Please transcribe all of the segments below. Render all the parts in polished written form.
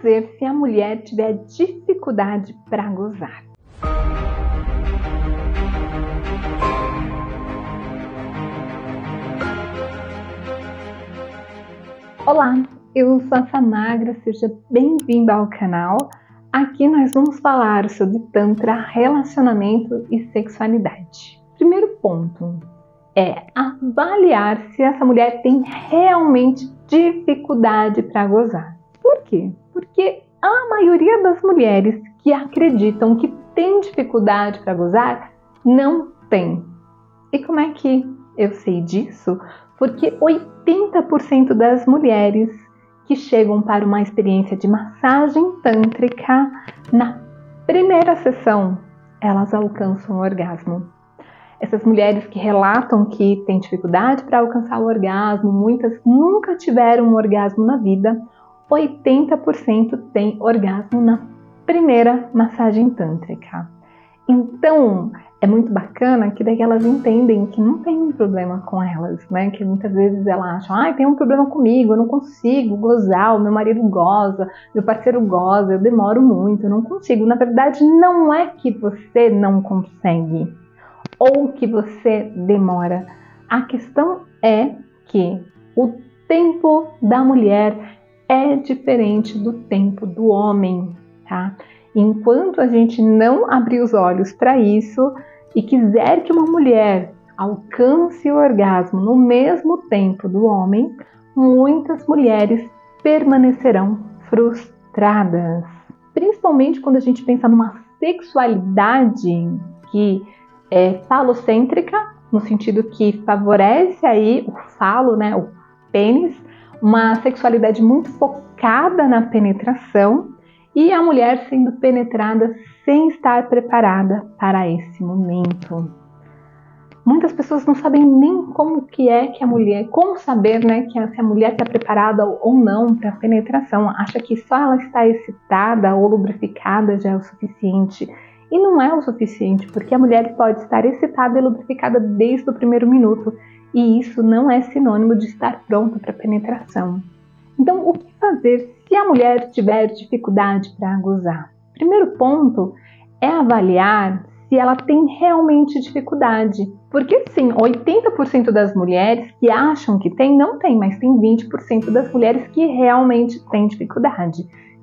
fazer se a mulher tiver dificuldade para gozar? Olá, eu sou a Samagra, seja bem-vinda ao canal. Aqui nós vamos falar sobre Tantra, relacionamento e sexualidade. Primeiro ponto é avaliar se essa mulher tem realmente dificuldade para gozar. Por quê? Porque a maioria das mulheres que acreditam que tem dificuldade para gozar, não tem. E como é que eu sei disso? Porque 80% das mulheres que chegam para uma experiência de massagem tântrica, na primeira sessão, elas alcançam o orgasmo. Essas mulheres que relatam que têm dificuldade para alcançar o orgasmo, muitas nunca tiveram um orgasmo na vida, 80% têm orgasmo na primeira massagem tântrica. Então, é muito bacana que daí elas entendem que não tem um problema com elas, né? Que muitas vezes elas acham, tem um problema comigo, eu não consigo gozar, o meu marido goza, meu parceiro goza, eu demoro muito, eu não consigo. Na verdade, não é que você não consegue ou que você demora. A questão é que o tempo da mulher é diferente do tempo do homem, tá? Enquanto a gente não abrir os olhos para isso e quiser que uma mulher alcance o orgasmo no mesmo tempo do homem, muitas mulheres permanecerão frustradas. Principalmente quando a gente pensa numa sexualidade que é falocêntrica, no sentido que favorece aí o falo, né, o pênis, uma sexualidade muito focada na penetração, e a mulher sendo penetrada sem estar preparada para esse momento. Muitas pessoas não sabem nem como a mulher, como saber, né, se a mulher está preparada ou não para a penetração. Acha que só ela estar excitada ou lubrificada já é o suficiente. E não é o suficiente, porque a mulher pode estar excitada e lubrificada desde o primeiro minuto. E isso não é sinônimo de estar pronta para a penetração. Então, o que fazer se a mulher tiver dificuldade para gozar? Primeiro ponto é avaliar se ela tem realmente dificuldade. Porque sim, 80% das mulheres que acham que tem, não tem, mas tem 20% das mulheres que realmente têm dificuldade.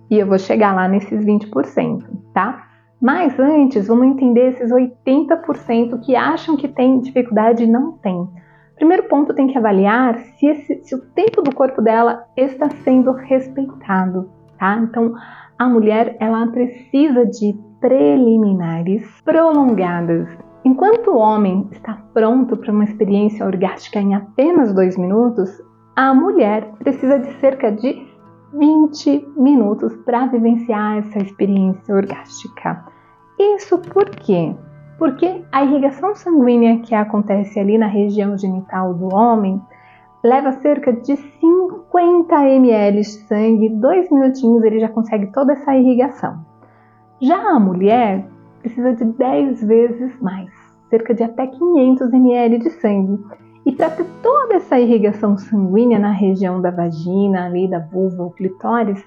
E eu vou chegar lá nesses 20%, tá? Mas antes, vamos entender esses 80% que acham que tem dificuldade e não tem. Primeiro ponto, tem que avaliar se o tempo do corpo dela está sendo respeitado, tá? Então, a mulher, ela precisa de preliminares prolongadas. Enquanto o homem está pronto para uma experiência orgástica em apenas 2 minutos, a mulher precisa de cerca de 20 minutos para vivenciar essa experiência orgástica. Isso por quê? Porque a irrigação sanguínea que acontece ali na região genital do homem leva cerca de 50 ml de sangue, 2 minutinhos ele já consegue toda essa irrigação. Já a mulher precisa de 10 vezes mais, cerca de até 500 ml de sangue. E para ter toda essa irrigação sanguínea na região da vagina, ali da vulva ou clitóris,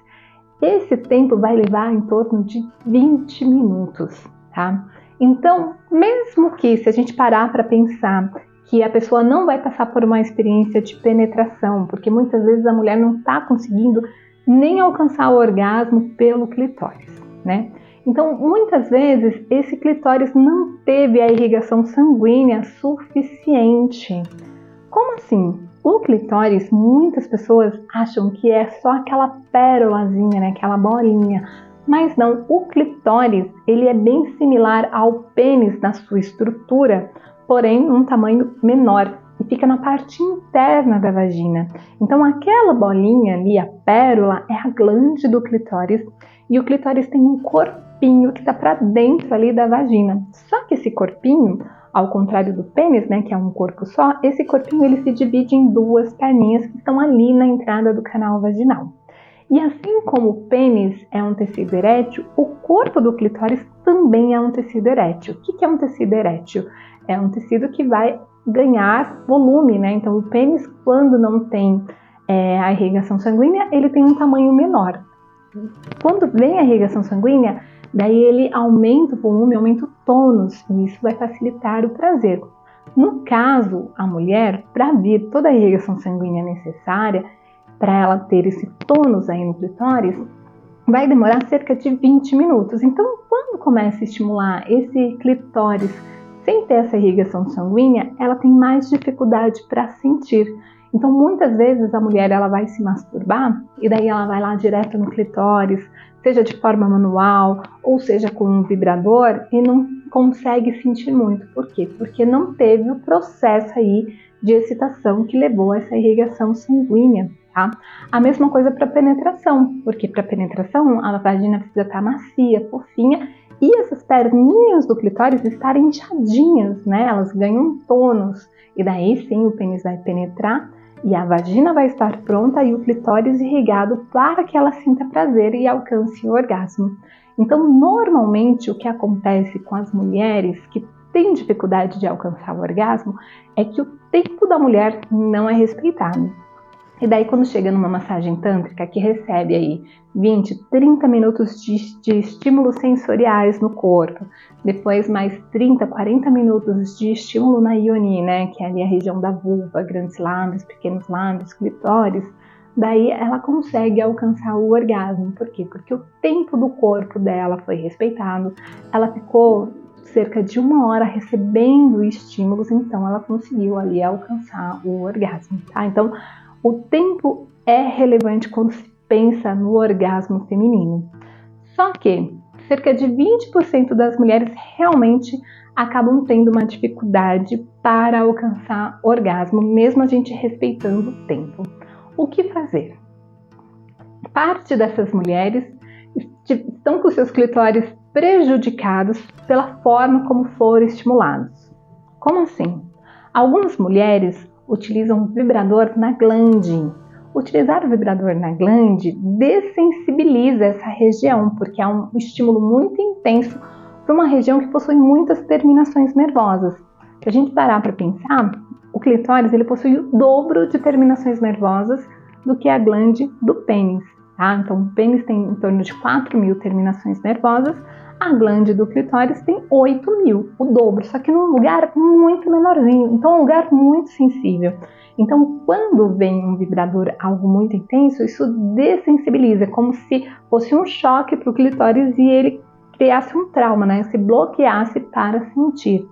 esse tempo vai levar em torno de 20 minutos, tá? Então, mesmo que se a gente parar para pensar que a pessoa não vai passar por uma experiência de penetração, porque muitas vezes a mulher não está conseguindo nem alcançar o orgasmo pelo clitóris, né? Então, muitas vezes, esse clitóris não teve a irrigação sanguínea suficiente. Como assim? O clitóris, muitas pessoas acham que é só aquela pérolazinha, né? Aquela bolinha. Mas não, o clitóris, ele é bem similar ao pênis na sua estrutura, porém um tamanho menor, e fica na parte interna da vagina. Então aquela bolinha ali, a pérola, é a glande do clitóris, e o clitóris tem um corpinho que está para dentro ali da vagina. Só que esse corpinho, ao contrário do pênis, né, que é um corpo só, esse corpinho ele se divide em 2 perninhas que estão ali na entrada do canal vaginal. E assim como o pênis é um tecido erétil, o corpo do clitóris também é um tecido erétil. O que é um tecido erétil? É um tecido que vai ganhar volume, né? Então o pênis, quando não tem a irrigação sanguínea, ele tem um tamanho menor. quando vem a irrigação sanguínea, daí ele aumenta o volume, aumenta o tônus, e isso vai facilitar o prazer. No caso, a mulher, para vir toda a irrigação sanguínea necessária, para ela ter esse tônus aí no clitóris, vai demorar cerca de 20 minutos. Então, quando começa a estimular esse clitóris sem ter essa irrigação sanguínea, ela tem mais dificuldade para sentir. Então, muitas vezes a mulher ela vai se masturbar e daí ela vai lá direto no clitóris, seja de forma manual ou seja com um vibrador, e não consegue sentir muito. Por quê? Porque não teve o processo aí de excitação que levou a essa irrigação sanguínea. Tá? A mesma coisa para penetração, porque para penetração a vagina precisa estar macia, fofinha, e essas perninhas do clitóris estarem inchadinhas, né? Elas ganham tônus, e daí sim o pênis vai penetrar e a vagina vai estar pronta e o clitóris irrigado para que ela sinta prazer e alcance o orgasmo. Então, normalmente o que acontece com as mulheres que têm dificuldade de alcançar o orgasmo é que o tempo da mulher não é respeitado. E daí quando chega numa massagem tântrica que recebe aí 20, 30 minutos de estímulos sensoriais no corpo, depois mais 30, 40 minutos de estímulo na ioni, né, que é ali a região da vulva, grandes lábios, pequenos lábios, clitóris, daí ela consegue alcançar o orgasmo. Por quê? Porque o tempo do corpo dela foi respeitado, ela ficou cerca de 1 hora recebendo estímulos, então ela conseguiu ali alcançar o orgasmo, tá? Então, o tempo é relevante quando se pensa no orgasmo feminino. Só que cerca de 20% das mulheres realmente acabam tendo uma dificuldade para alcançar orgasmo, mesmo a gente respeitando o tempo. O que fazer? Parte dessas mulheres estão com seus clitóris prejudicados pela forma como foram estimulados. Como assim? Algumas mulheres utilizam vibrador na glande. Utilizar o vibrador na glande dessensibiliza essa região, porque é um estímulo muito intenso para uma região que possui muitas terminações nervosas. Se a gente parar para pensar, o clitóris ele possui o dobro de terminações nervosas do que a glande do pênis. Tá? Então, o pênis tem em torno de 4.000 terminações nervosas, a glande do clitóris tem 8.000, o dobro, só que num lugar muito menorzinho, então é um lugar muito sensível. Então, quando vem um vibrador algo muito intenso, isso dessensibiliza, como se fosse um choque para o clitóris e ele criasse um trauma, né? Se bloqueasse para sentir.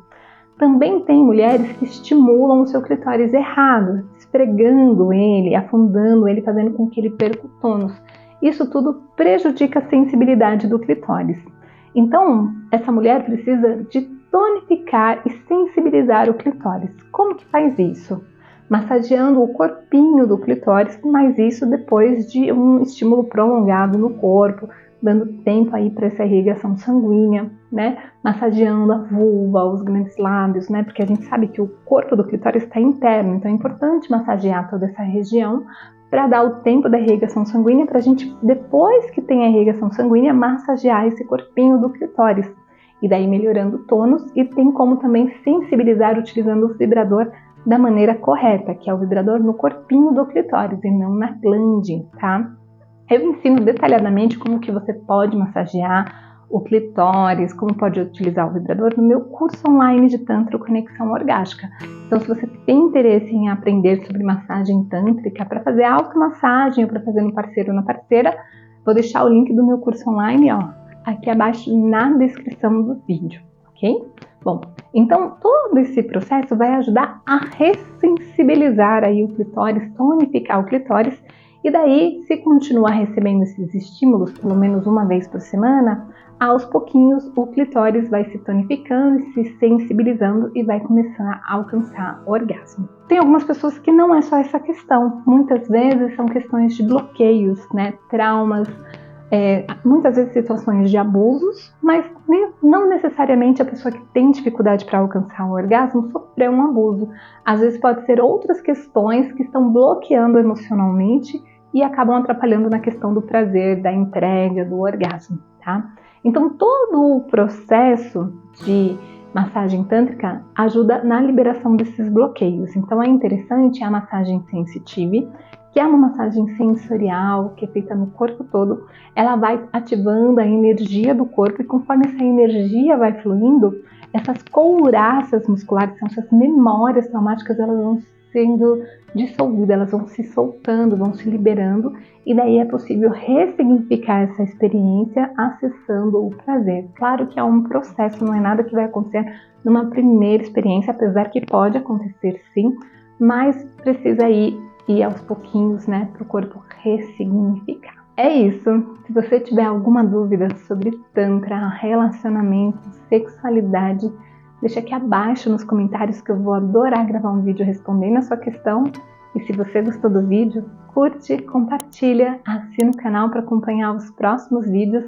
Também tem mulheres que estimulam o seu clitóris errado, esfregando ele, afundando ele, fazendo com que ele perca o tônus. Isso tudo prejudica a sensibilidade do clitóris. Então, essa mulher precisa de tonificar e sensibilizar o clitóris. Como que faz isso? Massageando o corpinho do clitóris, mas isso depois de um estímulo prolongado no corpo, dando tempo aí para essa irrigação sanguínea, né? Massageando a vulva, os grandes lábios, né? Porque a gente sabe que o corpo do clitóris está interno, então é importante massagear toda essa região para dar o tempo da irrigação sanguínea, para a gente, depois que tem a irrigação sanguínea, massagear esse corpinho do clitóris. E daí melhorando o tônus, e tem como também sensibilizar utilizando o vibrador da maneira correta, que é o vibrador no corpinho do clitóris e não na glande, tá? Eu ensino detalhadamente como que você pode massagear o clitóris, como pode utilizar o vibrador no meu curso online de Tantra Conexão Orgástica. Então, se você tem interesse em aprender sobre massagem tântrica, para fazer automassagem ou para fazer no parceiro ou na parceira, vou deixar o link do meu curso online, ó, aqui abaixo na descrição do vídeo, ok? Bom, então todo esse processo vai ajudar a ressensibilizar aí o clitóris, tonificar o clitóris, e daí, se continuar recebendo esses estímulos pelo menos uma vez por semana, aos pouquinhos o clitóris vai se tonificando, se sensibilizando e vai começar a alcançar o orgasmo. Tem algumas pessoas que não é só essa questão, muitas vezes são questões de bloqueios, né, traumas, muitas vezes situações de abusos, mas não necessariamente a pessoa que tem dificuldade para alcançar o orgasmo sofreu um abuso. Às vezes pode ser outras questões que estão bloqueando emocionalmente e acabam atrapalhando na questão do prazer, da entrega, do orgasmo, tá? Então todo o processo de massagem tântrica ajuda na liberação desses bloqueios. Então é interessante a massagem sensitive, que é uma massagem sensorial, que é feita no corpo todo, ela vai ativando a energia do corpo e conforme essa energia vai fluindo, essas couraças musculares, são essas memórias traumáticas, elas vão sendo dissolvidas, elas vão se soltando, vão se liberando e daí é possível ressignificar essa experiência acessando o prazer. Claro que é um processo, não é nada que vai acontecer numa primeira experiência, apesar que pode acontecer sim, mas precisa ir aos pouquinhos, né, para o corpo ressignificar. É isso. Se você tiver alguma dúvida sobre Tantra, relacionamento, sexualidade, deixa aqui abaixo nos comentários que eu vou adorar gravar um vídeo respondendo a sua questão. E se você gostou do vídeo, curte, compartilha, assina o canal para acompanhar os próximos vídeos,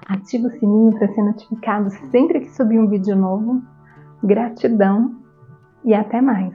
ativa o sininho para ser notificado sempre que subir um vídeo novo. Gratidão e até mais!